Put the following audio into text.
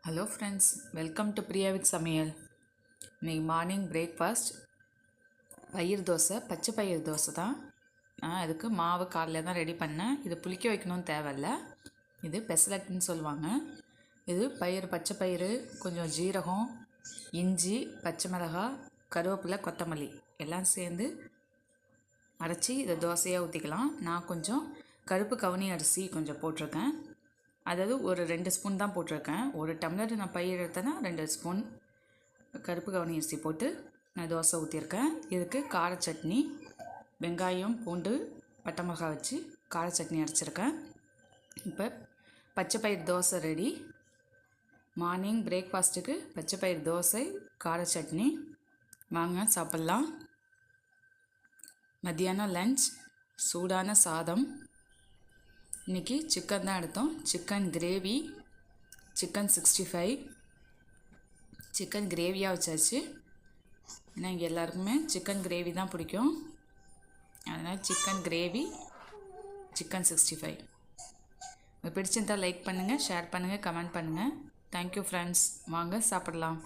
Hello friends, welcome to Priya with சமையல். இன்றைக்கி morning breakfast பயிர் தோசை, பச்சை பயிர் தோசை தான். நான் இதுக்கு மாவு காலையில் தான் ரெடி பண்ணேன். இது புளிக்க வைக்கணும்னு தேவையில்ல. இது பெசலட்டுன்னு சொல்லுவாங்க. இது பச்சை பயிறு, கொஞ்சம் ஜீரகம், இஞ்சி, பச்சை மிளகாய், கருவேப்பிலை, கொத்தமல்லி எல்லாம் சேர்ந்து அரைச்சி இதை தோசையாக ஊற்றிக்கலாம். நான் கொஞ்சம் கருப்பு கவுனி அரிசி கொஞ்சம் போட்டிருக்கேன். அதாவது ஒரு 2 ஸ்பூன் தான் போட்டிருக்கேன். ஒரு டம்ளர் நான் பயிர் எடுத்தேன்னா 2 ஸ்பூன் கருப்பு கவுனி அரிசி போட்டு நான் தோசை ஊற்றிருக்கேன். இதுக்கு கார சட்னி, வெங்காயம், பூண்டு, பட்டை மிளகாய் வச்சு கார சட்னி அரைச்சிருக்கேன். இப்போ பச்சை பயிர் தோசை ரெடி. மார்னிங் பிரேக்ஃபாஸ்ட்டுக்கு பச்சை பயிர் தோசை, கார சட்னி. வாங்க சாப்பிட்லாம். மத்தியானம் லஞ்ச் சூடான சாதம். இன்றைக்கி சிக்கன் தான் எடுத்தோம். சிக்கன் கிரேவி, சிக்கன் 65 சிக்கன் கிரேவியாக வச்சாச்சு. ஏன்னா இங்கே எல்லாருக்குமே சிக்கன் கிரேவி தான் பிடிக்கும். அதனால் சிக்கன் கிரேவி, சிக்கன் 65. பிடிச்சிருந்தால் லைக் பண்ணுங்கள், ஷேர் பண்ணுங்கள், கமெண்ட் பண்ணுங்கள். Thank you friends. வாங்க சாப்பிடலாம்.